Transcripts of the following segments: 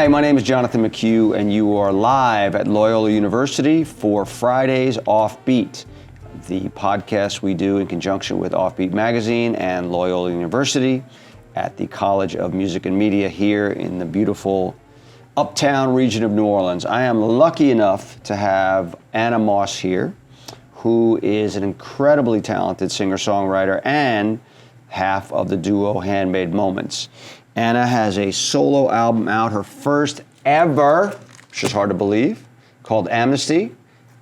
Hi, my name is Jonathan McHugh, and you are live at Loyola University for Friday's OffBeat, the podcast we do in conjunction with OffBeat Magazine and Loyola University at the College of Music and Media here in the beautiful uptown region of New Orleans. I am lucky enough to have Anna Moss here, who is an incredibly talented singer-songwriter and half of the duo Handmade Moments. Anna has a solo album out, her first ever, which is hard to believe, called Amnesty,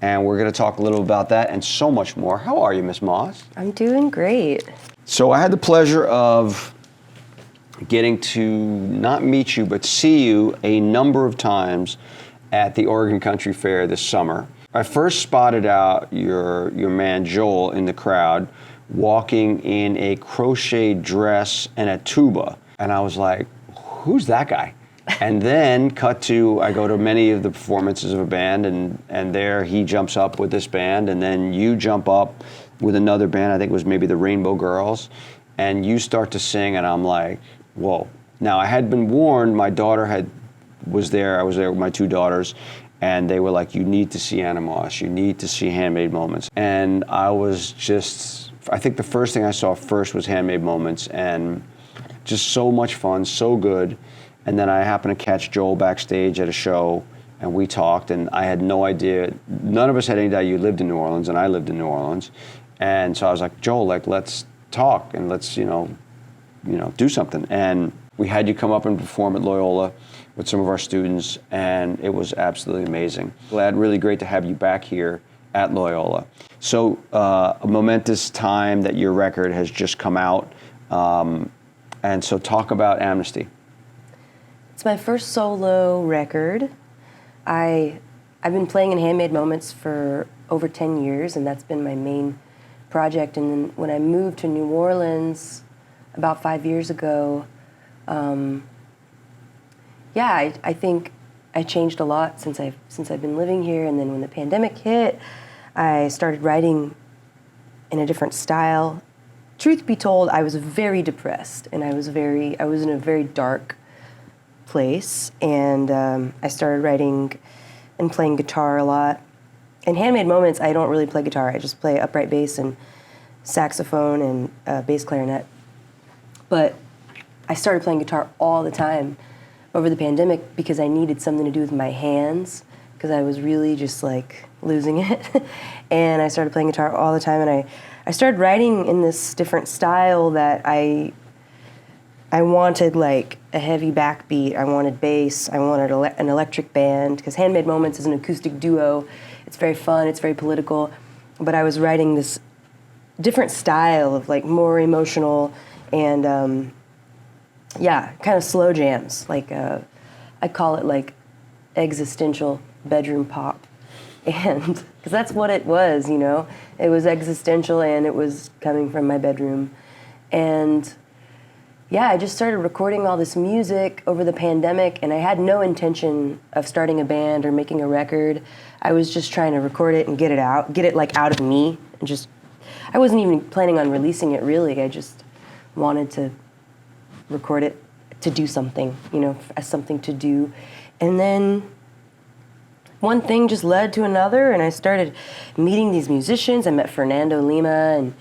and we're going to talk a little about that and so much more. How are you, Miss Moss? I'm doing great. So I had the pleasure of getting to not meet you, but see you a number of times at the Oregon Country Fair this summer. I first spotted out your man Joel in the crowd, walking in a crochet dress and a tuba. And I was like, who's that guy? And then I go to many of the performances of a band, and there he jumps up with this band, and then you jump up with another band, I think it was maybe the Rainbow Girls, and you start to sing, and I'm like, whoa. Now, I had been warned, my daughter was there, I was there with my two daughters, and they were like, you need to see Anna Moss, you need to see Handmade Moments. And I think the first thing I saw first was Handmade Moments, and just so much fun, so good. And then I happened to catch Joel backstage at a show, and we talked, and I had no idea, none of us had any idea you lived in New Orleans, and I lived in New Orleans. And so I was like, Joel, let's talk, and let's, do something. And we had you come up and perform at Loyola with some of our students, and it was absolutely amazing. Really great to have you back here at Loyola. So a momentous time that your record has just come out. And so talk about Amnesty. It's my first solo record. I've been playing in Handmade Moments for over 10 years, and that's been my main project. And then when I moved to New Orleans about 5 years ago, I think I changed a lot since I've been living here. And then when the pandemic hit, I started writing in a different style. Truth be told, I was very depressed, and I was in a very dark place, and I started writing and playing guitar a lot. In Handmade Moments, I don't really play guitar. I just play upright bass and saxophone and bass clarinet. But I started playing guitar all the time over the pandemic because I needed something to do with my hands, because I was really just losing it. And I started playing guitar all the time, and I started writing in this different style that I wanted a heavy backbeat, I wanted bass, I wanted an electric band, because Handmade Moments is an acoustic duo. It's very fun, it's very political, but I was writing this different style of more emotional and kind of slow jams. I call it existential bedroom pop. And because that's what it was, it was existential, and it was coming from my bedroom. And I just started recording all this music over the pandemic, and I had no intention of starting a band or making a record. I was just trying to record it and get it out of me, and I wasn't even planning on releasing it really. I just wanted to record it to do something, as something to do. And then one thing just led to another, and I started meeting these musicians. I met Fernando Lima, and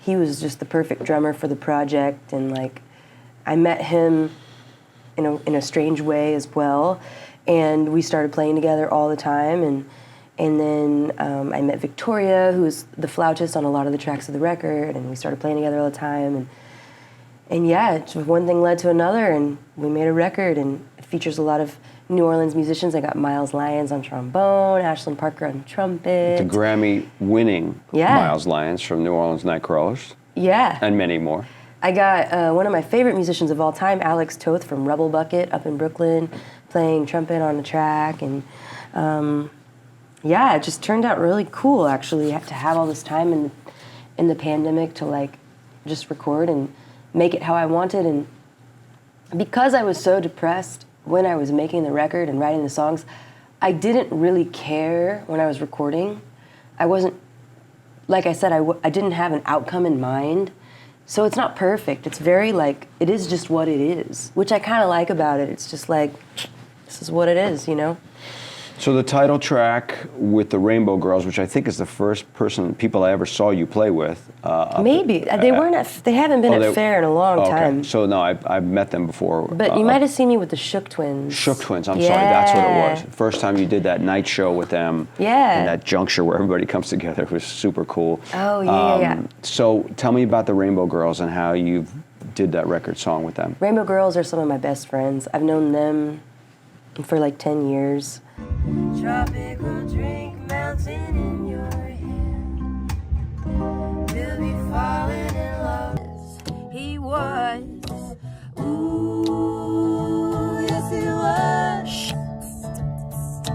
he was just the perfect drummer for the project. And I met him in a strange way as well, and we started playing together all the time. And then I met Victoria, who was the flautist on a lot of the tracks of the record, and we started playing together all the time. And just one thing led to another, and we made a record, and it features a lot of New Orleans musicians. I got Miles Lyons on trombone, Ashlyn Parker on trumpet. The Grammy-winning Miles Lyons from New Orleans Nightcrawlers. Yeah. And many more. I got one of my favorite musicians of all time, Alex Toth from Rebel Bucket up in Brooklyn, playing trumpet on the track. And it just turned out really cool, actually, to have all this time in the pandemic to just record and make it how I wanted. And because I was so depressed when I was making the record and writing the songs, I didn't really care when I was recording. I wasn't, like I said, I didn't have an outcome in mind. So it's not perfect. It's very it is just what it is, which I kind of like about it. It's just this is what it is, you know? So the title track with the Rainbow Girls, which I think is the first people I ever saw you play with. Maybe. They haven't been at Fair in a long time. So no, I've met them before. But you might have seen me with the Shook Twins. Shook Twins, I'm sorry, that's what it was. First time you did that night show with them. Yeah. And that juncture where everybody comes together was super cool. Oh, yeah. So tell me about the Rainbow Girls and how you did that record song with them. Rainbow Girls are some of my best friends. I've known them for like 10 years. Tropical drink melting in your hand. We'll be falling in love. He was. Ooh, yes he was.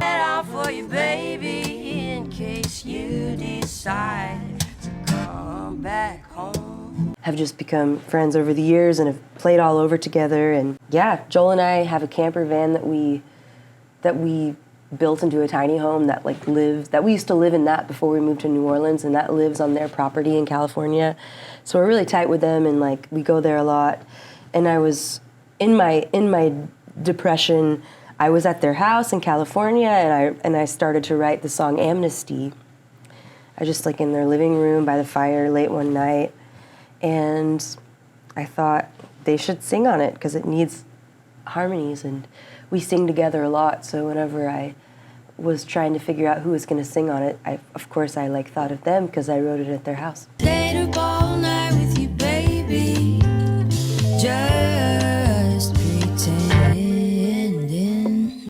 Head out for you, baby, in case you decide to come back home. Have just become friends over the years and have played all over together. And yeah, Joel and I have a camper van that we built into a tiny home that we used to live in that before we moved to New Orleans, and that lives on their property in California. So we're really tight with them, and like we go there a lot. And I was in my depression, I was at their house in California, and I started to write the song Amnesty. I was just like in their living room by the fire late one night, and I thought they should sing on it because it needs harmonies, and we sing together a lot. So whenever I was trying to figure out who was going to sing on it, of course I thought of them because I wrote it at their house. Stayed up all night with you, baby, just pretending.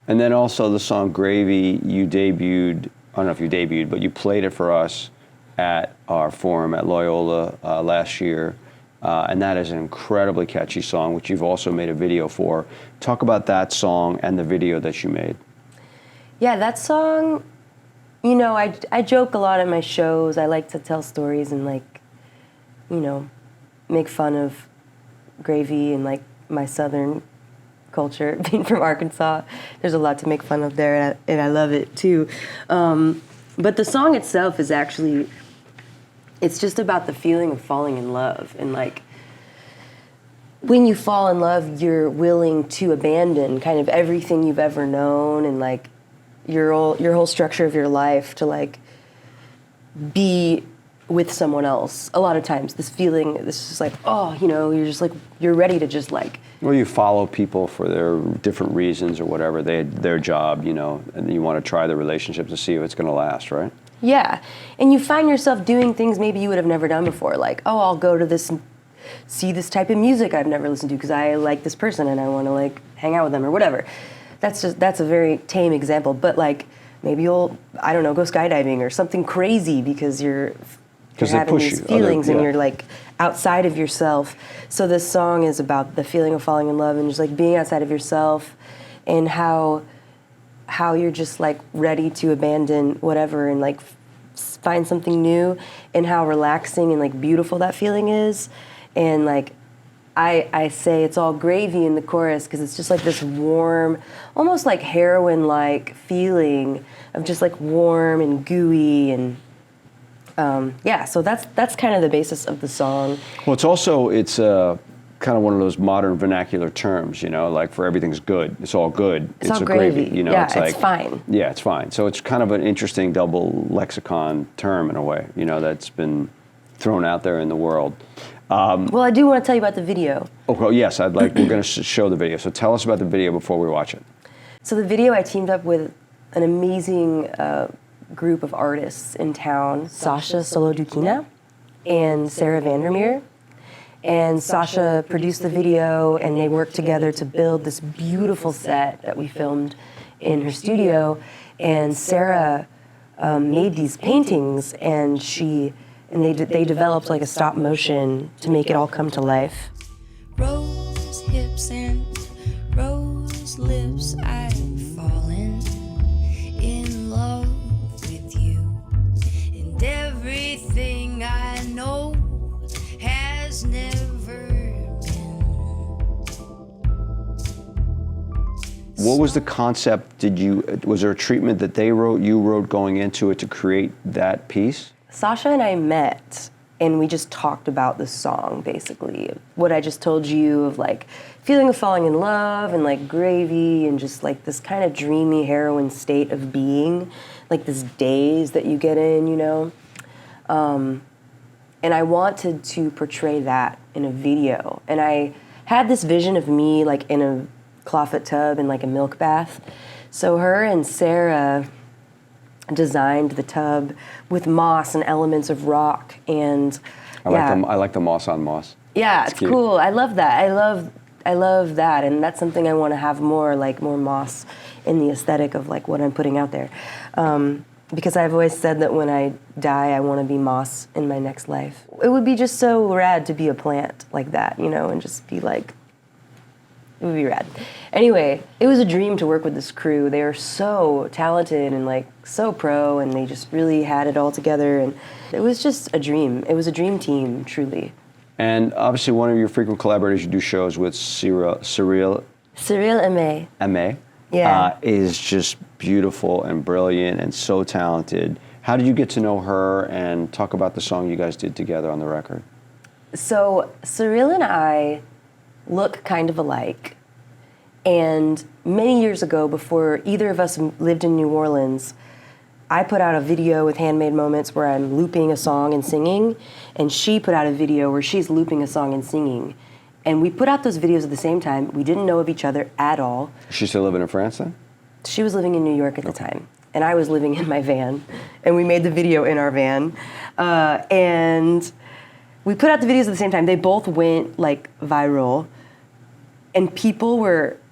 And then also the song Gravy, you debuted, I don't know if you debuted, but you played it for us at our forum at Loyola last year. And that is an incredibly catchy song, which you've also made a video for. Talk about that song and the video that you made. Yeah, that song, you know, I joke a lot at my shows. I like to tell stories and make fun of Gravy and like my Southern culture, being from Arkansas. There's a lot to make fun of there, and I love it too. But the song itself is actually, it's just about the feeling of falling in love. And like, when you fall in love, you're willing to abandon kind of everything you've ever known and like your whole structure of your life to like be with someone else. A lot of times this feeling, this is like, oh, you know, you're just like, you're ready to just like. Well, you follow people for their different reasons or whatever, their job, you know, and you want to try the relationship to see if it's going to last, right? Yeah, and you find yourself doing things maybe you would have never done before, like, oh, I'll go to this, see this type of music I've never listened to because I like this person and I want to like hang out with them or whatever. That's a very tame example, but like maybe you'll, I don't know, go skydiving or something crazy because you're having these feelings and you're like outside of yourself. So this song is about the feeling of falling in love and just like being outside of yourself and how you're just like ready to abandon whatever and like find something new, and how relaxing and like beautiful that feeling is. And like I say it's all gravy in the chorus because it's just like this warm, almost like heroin-like feeling of just like warm and gooey and yeah. So that's kind of the basis of the song. Well, it's kind of one of those modern vernacular terms, you know, like for everything's good. It's all good. It's all a gravy. You know, yeah, it's like, fine. Yeah, it's fine. So it's kind of an interesting double lexicon term in a way, you know, that's been thrown out there in the world. Well, I do want to tell you about the video. Oh, well, yes, we're going to show the video. So tell us about the video before we watch it. So the video, I teamed up with an amazing group of artists in town, Sasha Solodukina and Sarah Vandermeer. And Sasha produced the video, and they worked together to build this beautiful set that we filmed in her studio. And Sarah made these paintings, and they developed like a stop motion to make it all come to life. Rose hips and rose lips, I've fallen in love with you, and everything I know has never been. What was the concept? Was there a treatment that you wrote going into it to create that piece? Sasha and I met and we just talked about the song, basically. What I just told you of like feeling of falling in love and like gravy and just like this kind of dreamy heroin state of being, like this daze that you get in, you know? And I wanted to portray that in a video. And I had this vision of me like in a clawfoot tub in like a milk bath. So her and Sarah designed the tub with moss and elements of rock, and I like the moss on moss. Yeah, it's cute. cool. I love that. I love that, and that's something I want to have more, like more moss in the aesthetic of like what I'm putting out there. Because I've always said that when I die, I want to be moss in my next life. It would be just so rad to be a plant like that, you know, and just be like, it would be rad. Anyway, it was a dream to work with this crew. They are so talented and like so pro, and they just really had it all together. And it was just a dream. It was a dream team, truly. And obviously, one of your frequent collaborators, you do shows with Cyril Aimé. Aimé. Yeah. Is just beautiful and brilliant and so talented. How did you get to know her, and talk about the song you guys did together on the record? So Cyril and I look kind of alike. And many years ago, before either of us lived in New Orleans, I put out a video with Handmade Moments where I'm looping a song and singing, and she put out a video where she's looping a song and singing. And we put out those videos at the same time. We didn't know of each other at all. Is she still living in France then? She was living in New York at the time, and I was living in my van, and we made the video in our van. And we put out the videos at the same time. They both went like viral, and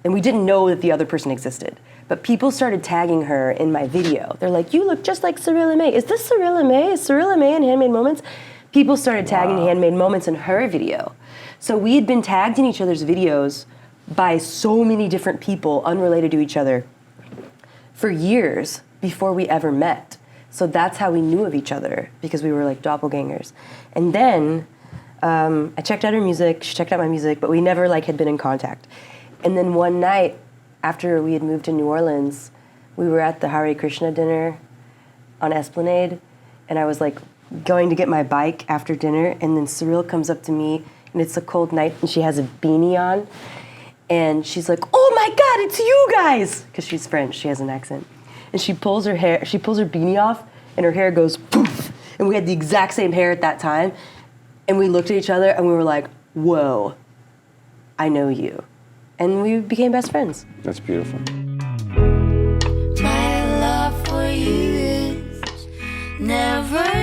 and we didn't know that the other person existed, but people started tagging her in my video. They're like, you look just like Cyril Aimé. Is this Cyril Aimé? Is Cyril Aimé in Handmade Moments? People started tagging Handmade Moments in her video. So we had been tagged in each other's videos by so many different people unrelated to each other for years before we ever met. So that's how we knew of each other, because we were like doppelgangers. And then I checked out her music, she checked out my music, but we never like had been in contact. And then one night after we had moved to New Orleans, we were at the Hare Krishna dinner on Esplanade, and I was like going to get my bike after dinner, and then Cyril comes up to me, and it's a cold night, and she has a beanie on, and she's like, oh my God, it's you guys! Because she's French, she has an accent. And she pulls her beanie off, and her hair goes poof, and we had the exact same hair at that time, and we looked at each other, and we were like, whoa, I know you. And we became best friends. That's beautiful. My love for you is never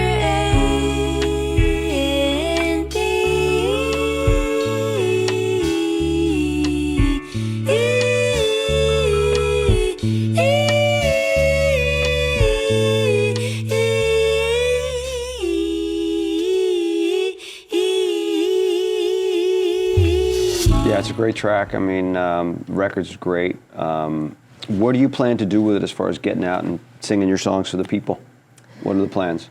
Yeah, it's a great track. I mean, record's great. What do you plan to do with it as far as getting out and singing your songs for the people? What are the plans?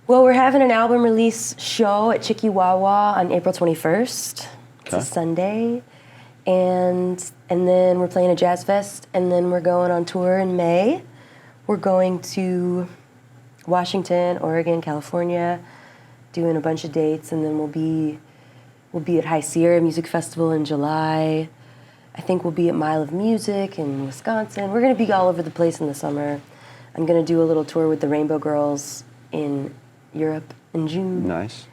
Well, we're having an album release show at Chikiwawa on April 21st. It's a Sunday. And then we're playing a jazz fest, and then we're going on tour in May. We're going to Washington, Oregon, California, doing a bunch of dates, and then we'll be at High Sierra Music Festival in July. I think we'll be at Mile of Music in Wisconsin. We're going to be all over the place in the summer. I'm going to do a little tour with the Rainbow Girls in Europe in June. Nice.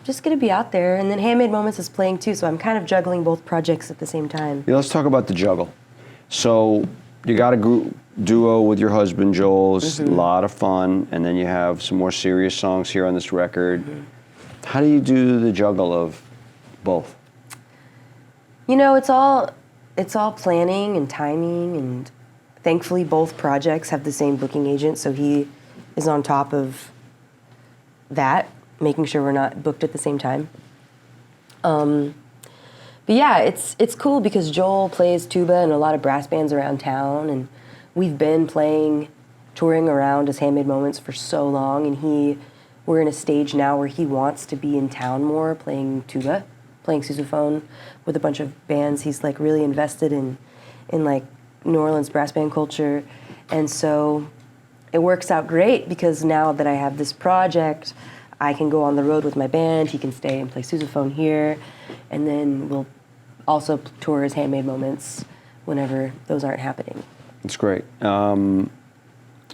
Just going to be out there. And then Handmade Moments is playing too, so I'm kind of juggling both projects at the same time. Yeah, let's talk about the juggle. So you got a duo with your husband, Joel. It's a lot of fun. And then you have some more serious songs here on this record. How do you do the juggle of both? You know, it's all planning and timing, and thankfully both projects have the same booking agent, so he is on top of that, making sure we're not booked at the same time. But yeah, it's cool because Joel plays tuba in a lot of brass bands around town, and we've been touring around as Handmade Moments for so long, and we're in a stage now where he wants to be in town more, playing tuba, playing sousaphone with a bunch of bands. He's like really invested in like New Orleans brass band culture, and so it works out great because now that I have this project, I can go on the road with my band. He can stay and play sousaphone here, and then we'll also tour as Handmade Moments whenever those aren't happening. It's great.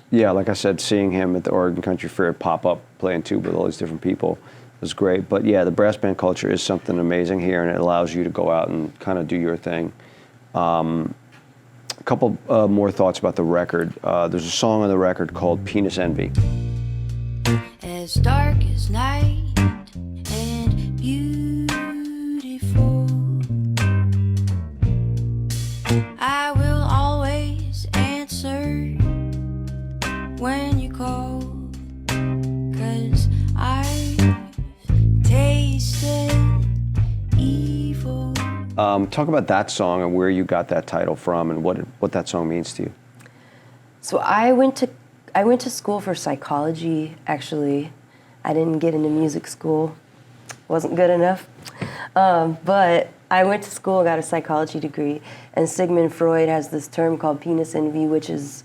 Yeah, like I said, seeing him at the Oregon Country Fair pop up playing tuba with all these different people was great. But yeah, the brass band culture is something amazing here, and it allows you to go out and kind of do your thing. A couple more thoughts about the record. There's a song on the record called Penis Envy. As dark as night and beautiful, I will always answer when you call, 'cause I've tasted evil. Talk about that song and where you got that title from and what that song means to you. So I went to school for psychology, actually. I didn't get into music school. Wasn't good enough. But I went to school and got a psychology degree. And Sigmund Freud has this term called penis envy, which is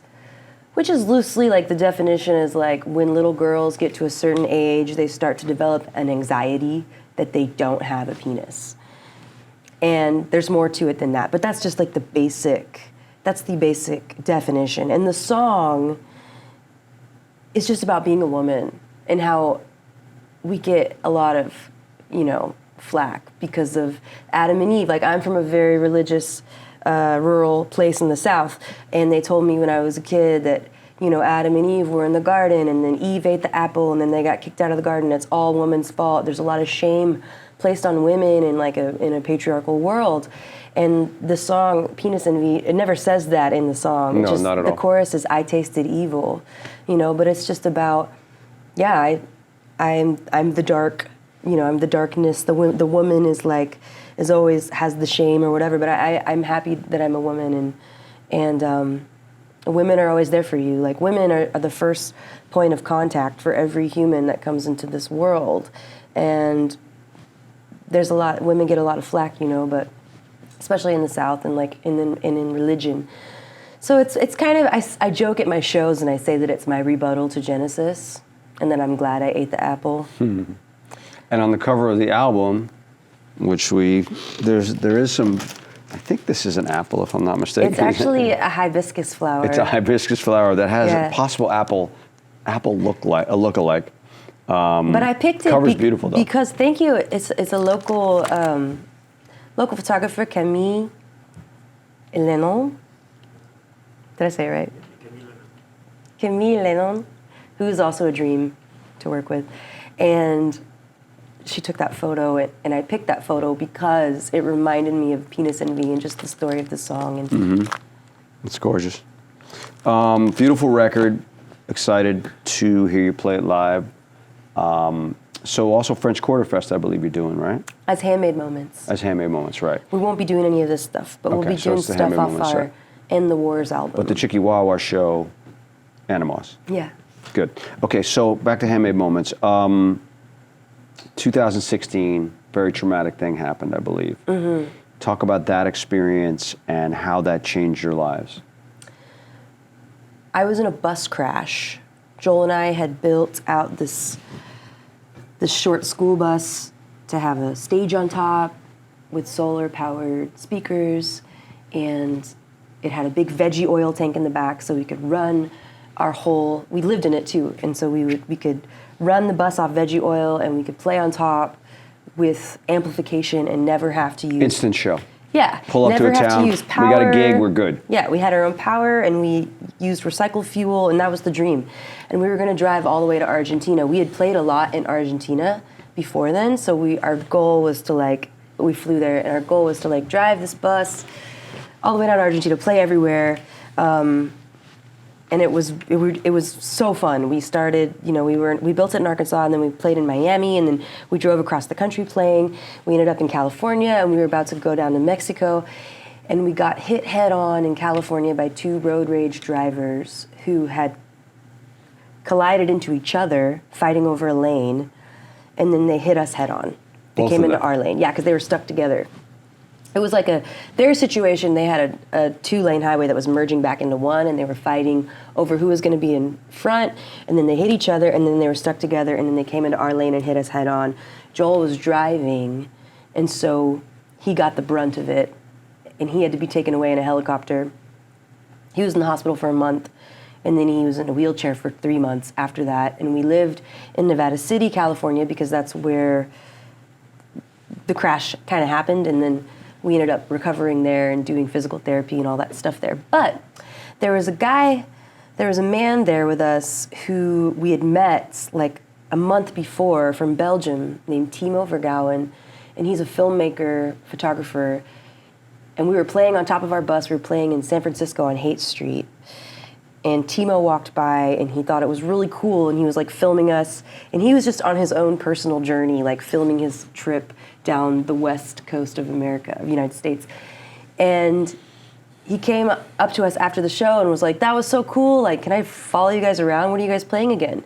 loosely like the definition is like when little girls get to a certain age, they start to develop an anxiety that they don't have a penis. And there's more to it than that. But that's just like the basic definition. And the song is just about being a woman and how we get a lot of, flack because of Adam and Eve. Like, I'm from a very religious, rural place in the South, and they told me when I was a kid that, Adam and Eve were in the garden, and then Eve ate the apple, and then they got kicked out of the garden. It's all woman's fault. There's a lot of shame placed on women in in a patriarchal world. And the song Penis Envy, it never says that in the song. No, not at all. The chorus is I tasted evil, but it's just about, I'm the dark, I'm the darkness. The woman is always has the shame or whatever. But I'm happy that I'm a woman, and women are always there for you. Like, women are the first point of contact for every human that comes into this world, and women get a lot of flack, but especially in the South and in religion. So it's kind of, I joke at my shows and I say that it's my rebuttal to Genesis, and that I'm glad I ate the apple. And on the cover of the album, which there is some, I think this is an apple if I'm not mistaken. It's actually a hibiscus flower. It's a hibiscus flower that has Yeah. a possible apple look-alike. But I picked it Cover's beautiful, though. because, thank you, it's a local photographer, Camille Lennon. Did I say it right? Camille Lennon, who's also a dream to work with. And she took that photo, and I picked that photo because it reminded me of Penis Envy and just the story of the song. And It's gorgeous. Beautiful record. Excited to hear you play it live. So also French Quarter Fest, I believe you're doing, right? As Handmade Moments. As Handmade Moments, right. We won't be doing any of this stuff, but we'll Okay, be so doing it's the stuff Handmade off Moments, our right. In the Wars album. But the Chikiwawa show, Animos. Yeah. Good. Okay, so back to Handmade Moments. 2016, very traumatic thing happened, I believe. Mm-hmm. Talk about that experience and how that changed your lives. I was in a bus crash. Joel and I had built out this short school bus to have a stage on top with solar-powered speakers, and it had a big veggie oil tank in the back so we could run we lived in it too, and so we could run the bus off veggie oil, and we could play on top with amplification and never have to use... Instant show. Yeah. Pull up never to a have town, to use power. we got a gig, we're good. Yeah, we had our own power, and we used recycled fuel, and that was the dream. And we were going to drive all the way to Argentina. We had played a lot in Argentina before then, so our goal was to we flew there, and our goal was to drive this bus all the way down to Argentina, play everywhere. And it was so fun. We started, we built it in Arkansas, and then we played in Miami, and then we drove across the country playing. We ended up in California, and we were about to go down to Mexico, and we got hit head on in California by two road rage drivers who had collided into each other, fighting over a lane, and then they hit us head on. They Both came of into them? our lane. Yeah, because they were stuck together. It was like their situation, they had a 2-lane highway that was merging back into one, and they were fighting over who was going to be in front, and then they hit each other, and then they were stuck together, and then they came into our lane and hit us head on. Joel was driving, and so he got the brunt of it, and he had to be taken away in a helicopter. He was in the hospital for a month, and then he was in a wheelchair for 3 months after that, and we lived in Nevada City, California, because that's where the crash kind of happened, and then we ended up recovering there and doing physical therapy and all that stuff there. But there was a man there with us who we had met like a month before from Belgium named Timo Vergouwen, and he's a filmmaker, photographer, and we were playing on top of our bus. We were playing in San Francisco on Haight Street, and Timo walked by, and he thought it was really cool, and he was like filming us, and he was just on his own personal journey, like filming his trip down the west coast of America, of the United States. And he came up to us after the show and was like, that was so cool, like, can I follow you guys around? When are you guys playing again?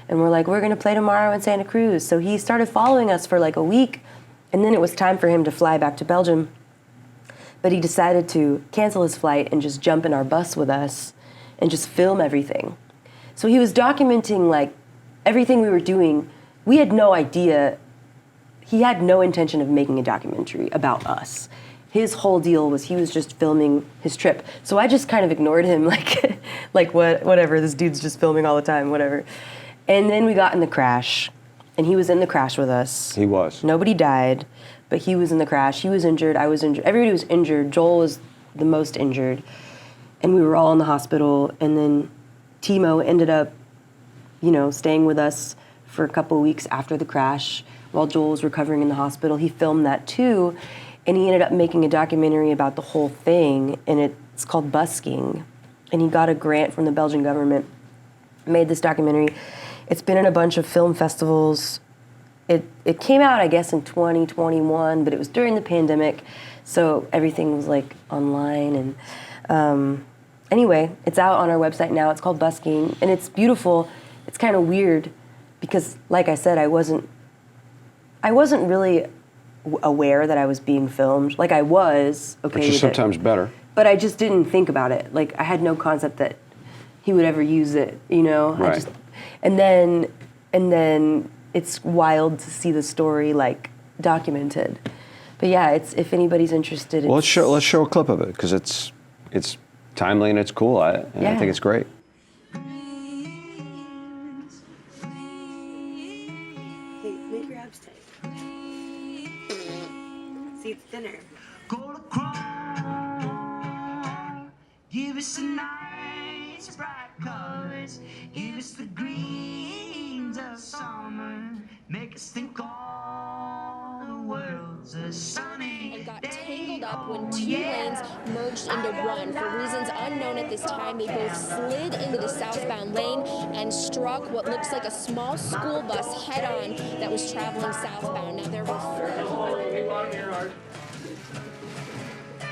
And we're like, we're gonna play tomorrow in Santa Cruz. So he started following us for like a week, and then it was time for him to fly back to Belgium. But he decided to cancel his flight and just jump in our bus with us and just film everything. So he was documenting like everything we were doing. We had no idea. He had no intention of making a documentary about us. His whole deal was he was just filming his trip. So I just kind of ignored him, like, whatever, this dude's just filming all the time, whatever. And then we got in the crash, and he was in the crash with us. He was. Nobody died, but he was in the crash. He was injured, I was injured, everybody was injured. Joel was the most injured, and we were all in the hospital. And then Timo ended up, staying with us for a couple of weeks after the crash while Joel was recovering in the hospital. He filmed that too, and he ended up making a documentary about the whole thing, and it's called Busking. And he got a grant from the Belgian government, made this documentary. It's been in a bunch of film festivals. It came out, I guess, in 2021, but it was during the pandemic, so everything was like online. And anyway, it's out on our website now. It's called Busking, and it's beautiful. It's kind of weird because, like I said, I wasn't really aware that I was being filmed. Like I was okay, which is sometimes better. But I just didn't think about it. Like I had no concept that he would ever use it. Right. And then it's wild to see the story like documented. But yeah, it's if anybody's interested. Well, let's show a clip of it because it's timely and it's cool. I think it's great. Make your abs tight. See, it's thinner. Go to chrome, give us a nice bright colors, give us the greens of summer, make us think all the world's a sunny and got day. tangled up when two lanes merged into one. For reasons unknown at this time, they both slid into the southbound lane and struck what looks like a small school bus head-on that was traveling southbound. Now there were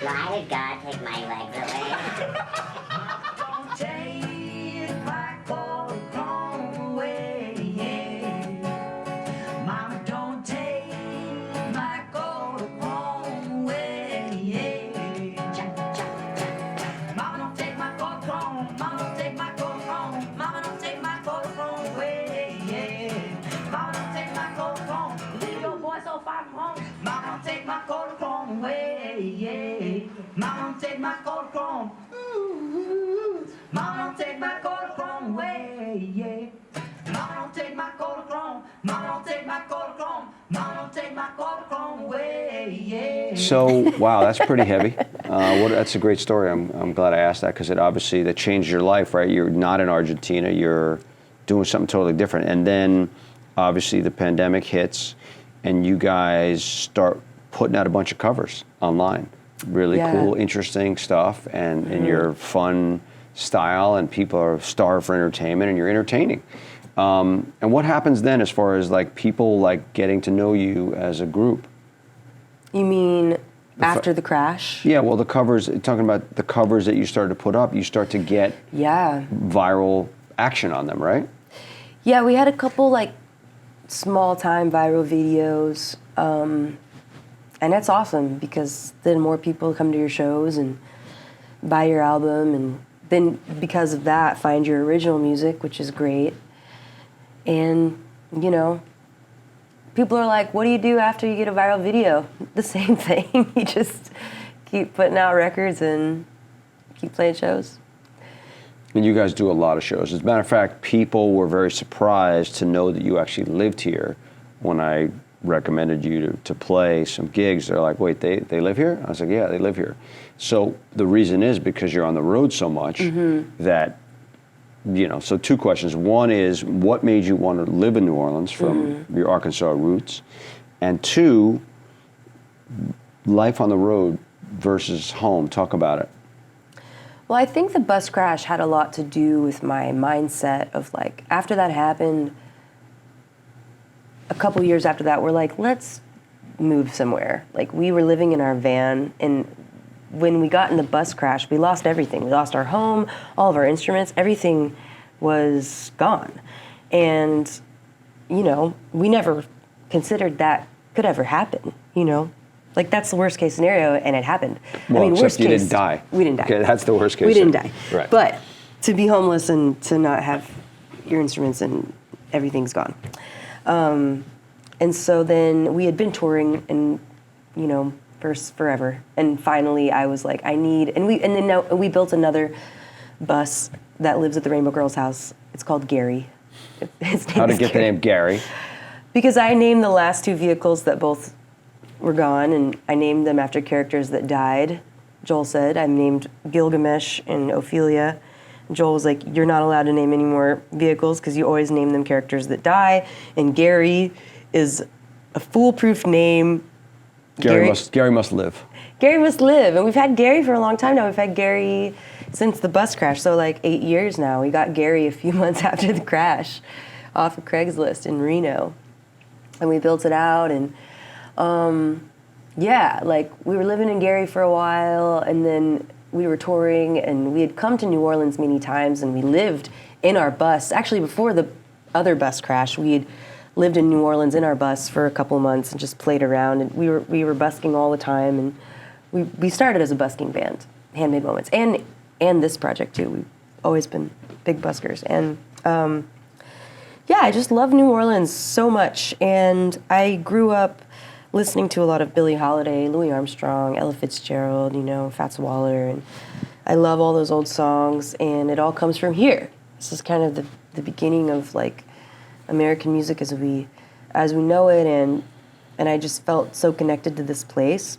Why did God take my legs away? Don't take my cold chrome away, yeah. Mama, don't take my gold chrome away, yeah. Cha, cha, cha. Mama, don't take my gold chrome. Mama, don't take my gold chrome. Mama, don't take my gold chrome away, yeah. Mama, don't take my gold chrome. Leave your boy so far from home. Mama, don't take my gold chrome away, yeah. Mama, don't take my gold chrome. Ooh. Mama, don't take my gold chrome away, yeah. Mama, don't take my gold chrome. Mama, don't take my gold chrome. Mama, don't take my gold chrome away, yeah. So, wow, that's pretty heavy. That's a great story. I'm glad I asked that because that changed your life, right? You're not in Argentina. You're doing something totally different. And then, obviously, the pandemic hits, and you guys start putting out a bunch of covers online. Really cool, interesting stuff, and in your fun style, and people are starved for entertainment, and you're entertaining. And what happens then as far as like people like getting to know you as a group? You mean after the crash? Yeah, well, the covers, talking about the covers that you started to put up, you start to get viral action on them, right? Yeah, we had a couple like small time viral videos. And that's awesome because then more people come to your shows and buy your album, and then because of that find your original music, which is great. And, you know, people are like, what do you do after you get a viral video? The same thing. You just keep putting out records and keep playing shows. And you guys do a lot of shows. As a matter of fact, people were very surprised to know that you actually lived here when I recommended you to play some gigs. They're like, wait, they live here? I was like, yeah, they live here. So the reason is because you're on the road so much that, you know, so two questions. One is, what made you want to live in New Orleans from your Arkansas roots? And two, life on the road versus home. Talk about it. Well, I think the bus crash had a lot to do with my mindset of like, after that happened, a couple years after that, we're like, let's move somewhere. Like, we were living in our van, and when we got in the bus crash, we lost everything. We lost our home, all of our instruments, everything was gone. And, you know, we never considered that could ever happen, you know? Like, that's the worst case scenario, and it happened. Well, I mean, except worst you case, didn't die. We didn't die. Okay, that's the worst case We didn't scenario. die. Right. But to be homeless and to not have your instruments and everything's gone. And so then we had been touring and, you know, forever. And finally I was like, we built another bus that lives at the Rainbow Girls house. It's called Gary. His name How to is get the Gary. name Gary? Because I named the last two vehicles that both were gone, and I named them after characters that died. Joel said, I named Gilgamesh and Ophelia. Joel was like, you're not allowed to name any more vehicles because you always name them characters that die. And Gary is a foolproof name. Gary must live. Gary must live. And we've had Gary for a long time now. We've had Gary since the bus crash, so like 8 years now. We got Gary a few months after the crash off of Craigslist in Reno. And we built it out, and yeah, like we were living in Gary for a while, and then we were touring, and we had come to New Orleans many times, and we lived in our bus. Actually, before the other bus crash, we had lived in New Orleans in our bus for a couple months and just played around, and we were busking all the time, and we started as a busking band, Handmade Moments, and this project too. We've always been big buskers, and yeah, I just love New Orleans so much, and I grew up listening to a lot of Billie Holiday, Louis Armstrong, Ella Fitzgerald, you know, Fats Waller, and I love all those old songs, and it all comes from here. This is kind of the beginning of like American music as we know it, and I just felt so connected to this place.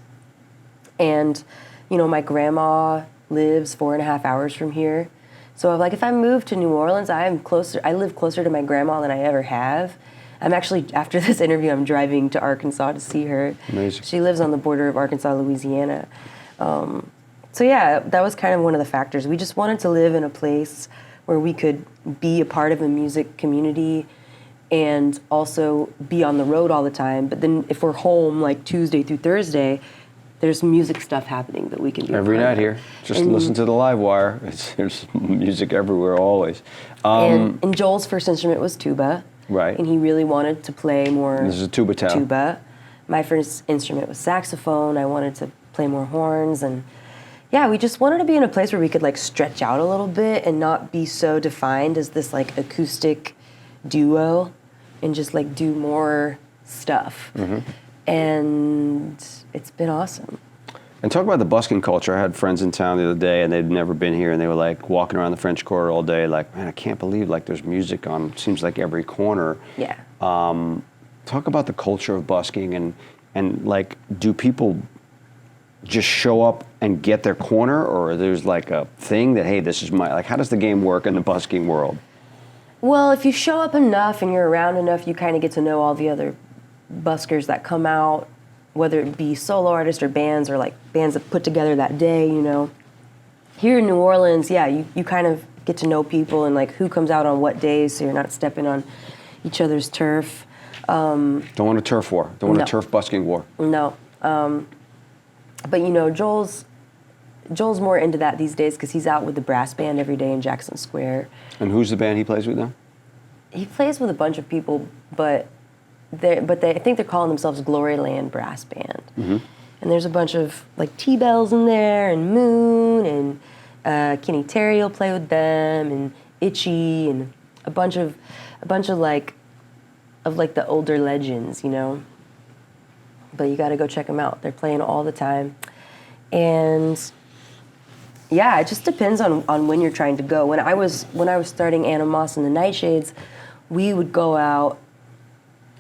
And, you know, my grandma lives 4.5 hours from here. So I'm like, if I move to New Orleans, I live closer to my grandma than I ever have. I'm actually, after this interview, I'm driving to Arkansas to see her. Amazing. She lives on the border of Arkansas, Louisiana. So yeah, that was kind of one of the factors. We just wanted to live in a place where we could be a part of a music community and also be on the road all the time. But then if we're home like Tuesday through Thursday, there's music stuff happening that we can do. Every night here. Just listen to the live wire. There's music everywhere, always. And Joel's first instrument was tuba. Right. And he really wanted to play more This is a tuba town. tuba. My first instrument was saxophone. I wanted to play more horns. And yeah, we just wanted to be in a place where we could like stretch out a little bit and not be so defined as this like acoustic duo and just like do more stuff. And it's been awesome. And talk about the busking culture. I had friends in town the other day, and they'd never been here, and they were like walking around the French Quarter all day, like, man, I can't believe like there's music on, seems like every corner. Yeah. Talk about the culture of busking, and like, do people just show up and get their corner, or there's like a thing that, hey, this is my, like, how does the game work in the busking world? Well, if you show up enough and you're around enough, you kind of get to know all the other buskers that come out, whether it be solo artists or bands or like bands that put together that day, you know. Here in New Orleans, yeah, you kind of get to know people and like who comes out on what days, so you're not stepping on each other's turf. Don't want a turf war. Don't want No. a turf busking war. No. But you know, Joel's more into that these days because he's out with the brass band every day in Jackson Square. And who's the band he plays with now? He plays with a bunch of people, but I think they're calling themselves Gloryland Brass Band. And there's a bunch of like T-Bells in there, and Moon, and Kenny Terry will play with them, and Itchy, and a bunch of like the older legends, you know. But you got to go check them out. They're playing all the time, and yeah, it just depends on when you're trying to go. When I was starting Animos and the Nightshades, we would go out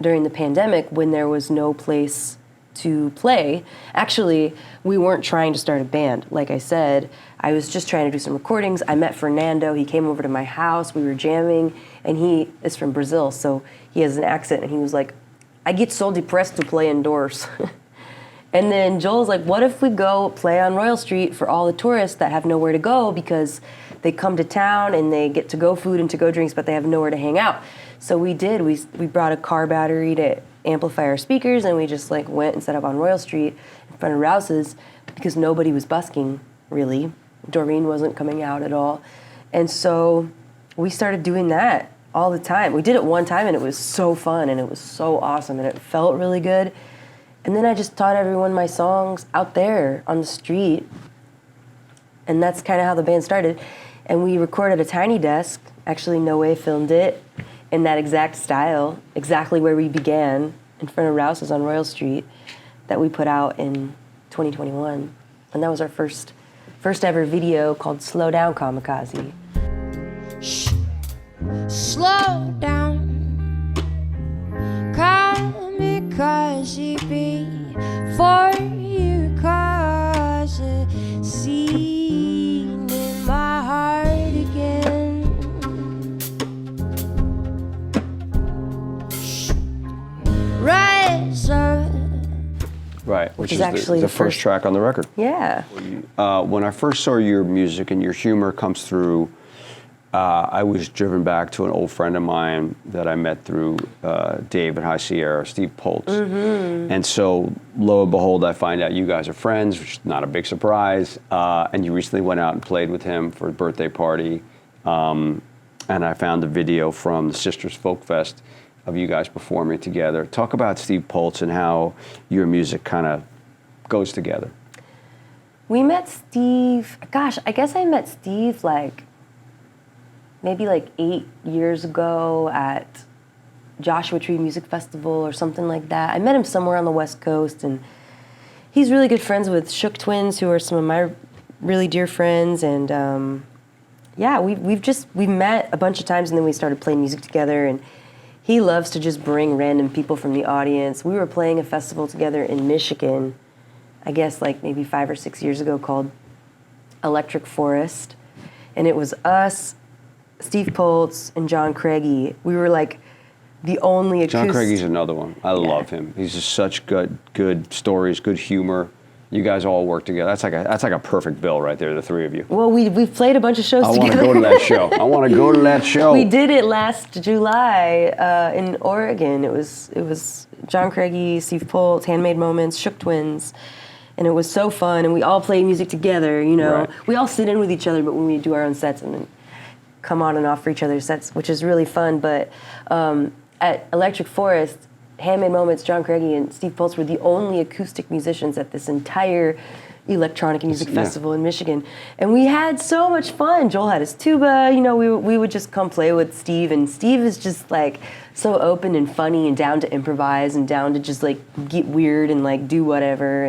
during the pandemic when there was no place to play. Actually, we weren't trying to start a band. Like I said, I was just trying to do some recordings. I met Fernando. He came over to my house. We were jamming, and he is from Brazil, so he has an accent, and he was like, I get so depressed to play indoors. And then Joel's like, what if we go play on Royal Street for all the tourists that have nowhere to go because they come to town and they get to-go food and to-go drinks, but they have nowhere to hang out. So we did. We brought a car battery to amplify our speakers, and we just like went and set up on Royal Street in front of Rouse's because nobody was busking, really. Doreen wasn't coming out at all. And so we started doing that all the time. We did it one time, and it was so fun, and it was so awesome, and it felt really good. And then I just taught everyone my songs out there on the street. And that's kind of how the band started. And we recorded a tiny desk. Actually, No Way filmed it in that exact style, exactly where we began, in front of Rouse's on Royal Street, that we put out in 2021. And that was our first ever video called Slow Down Kamikaze. Shh. Slow down, kamikaze before you cause a scene in my heart again. Shh. Rise up. Right, which is actually the first track on the record. Yeah. When I first saw your music and your humor comes through, I was driven back to an old friend of mine that I met through Dave at High Sierra, Steve Poltz. And so, lo and behold, I find out you guys are friends, which is not a big surprise. And you recently went out and played with him for a birthday party. And I found a video from the Sisters Folk Fest of you guys performing together. Talk about Steve Poltz and how your music kind of goes together. We met Steve, gosh, I guess I met Steve maybe 8 years ago at Joshua Tree Music Festival or something like that. I met him somewhere on the West Coast, and he's really good friends with Shook Twins, who are some of my really dear friends. And yeah, we've met a bunch of times, and then we started playing music together. And he loves to just bring random people from the audience. We were playing a festival together in Michigan, I guess maybe 5 or 6 years ago, called Electric Forest, and it was us, Steve Poltz, and John Craigie. We were the only acoustic. John Craigie's another one. I love him. He's just such good stories, good humor. You guys all work together. That's like a perfect bill right there, the three of you. Well, we've played a bunch of shows together. I want to go to that show. I want to go to that show. We did it last July in Oregon. It was John Craigie, Steve Poltz, Handmade Moments, Shook Twins, and it was so fun. And we all play music together. You know, Right. We all sit in with each other, but when we do our own sets and then come on and off for each other's sets, which is really fun. But at Electric Forest, Handmade Moments, John Craigie, and Steve Poltz were the only acoustic musicians at this entire electronic music festival in Michigan. And we had so much fun. Joel had his tuba, we would just come play with Steve, and Steve is just so open and funny and down to improvise and down to just get weird and do whatever.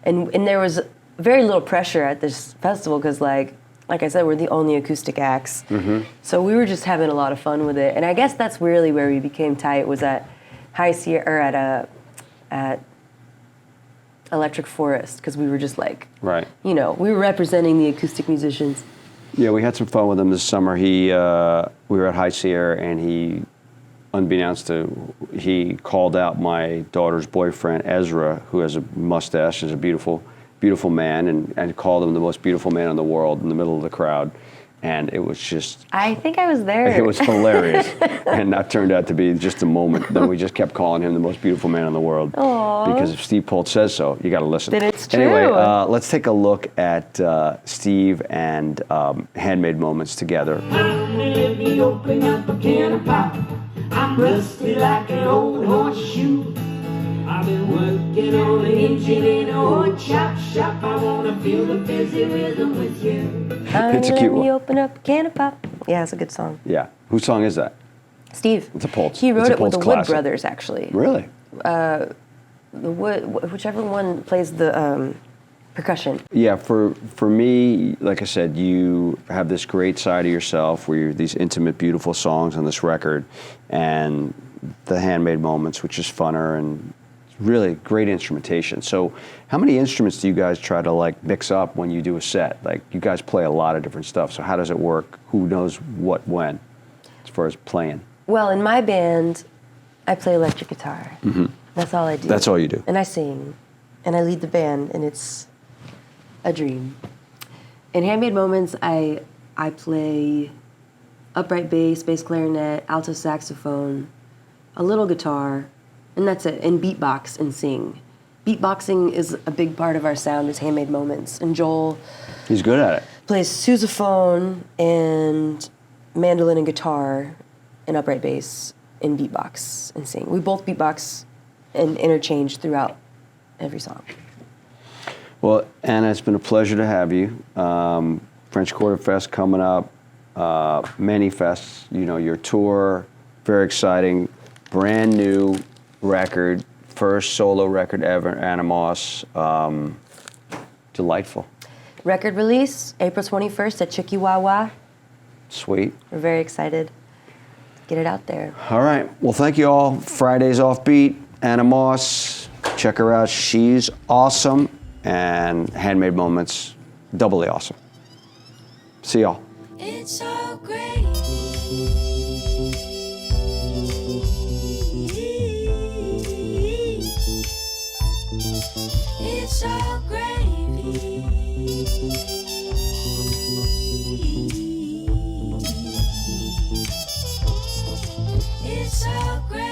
And there was very little pressure at this festival because like I said, we're the only acoustic acts. Mm-hmm. So we were just having a lot of fun with it. And I guess that's really where we became tight, was at High Sierra, or at Electric Forest, because we were just right. we were representing the acoustic musicians. Yeah, we had some fun with him this summer. We were at High Sierra, and he, unbeknownst to, he called out my daughter's boyfriend, Ezra, who has a mustache, is a beautiful, beautiful man, and called him the most beautiful man in the world in the middle of the crowd. And it was just... I think I was there. It was hilarious. And that turned out to be just a moment. Then we just kept calling him the most beautiful man in the world. Aww. Because if Steve Poltz says so, you got to listen. Then it's true. Anyway, let's take a look at Steve and Handmade Moments together. Let me open up a can of pop. I'm rusty like an old horseshoe. I've been working on an engine in a old chop shop. I wanna feel the busy rhythm with you. It's a Honey, cute let me one. open up a can of pop. Yeah, it's a good song. Yeah. Whose song is that? Steve. It's a Pulse. He wrote It's a it with the Pulse Wood classic. Brothers, actually. Really? The Wood, whichever one plays the percussion. Yeah, for me, like I said, you have this great side of yourself where you're these intimate, beautiful songs on this record, and the handmade moments, which is funner and really great instrumentation. So how many instruments do you guys try to like mix up when you do a set? Like you guys play a lot of different stuff. So how does it work? Who knows what when as far as playing? Well, in my band, I play electric guitar. That's all I do. That's all you do. And I sing, and I lead the band, and it's a dream. In Handmade Moments, I play upright bass, bass clarinet, alto saxophone, a little guitar, and that's it, and beatbox and sing. Beatboxing is a big part of our sound as Handmade Moments, and Joel He's good at it. plays sousaphone and mandolin and guitar and upright bass and beatbox and sing. We both beatbox and interchange throughout every song. Well, Anna, it's been a pleasure to have you. French Quarter Fest coming up, many fests, you know, your tour, very exciting, brand new record, first solo record ever, Animos, delightful. Record release, April 21st at Chickawawa. Sweet. We're very excited to get it out there. All right. Well, thank you all. Friday's Offbeat, Anna Moss. Check her out. She's awesome. And Handmade Moments, doubly awesome. See y'all. It's so great. It's so gravy. It's so gravy.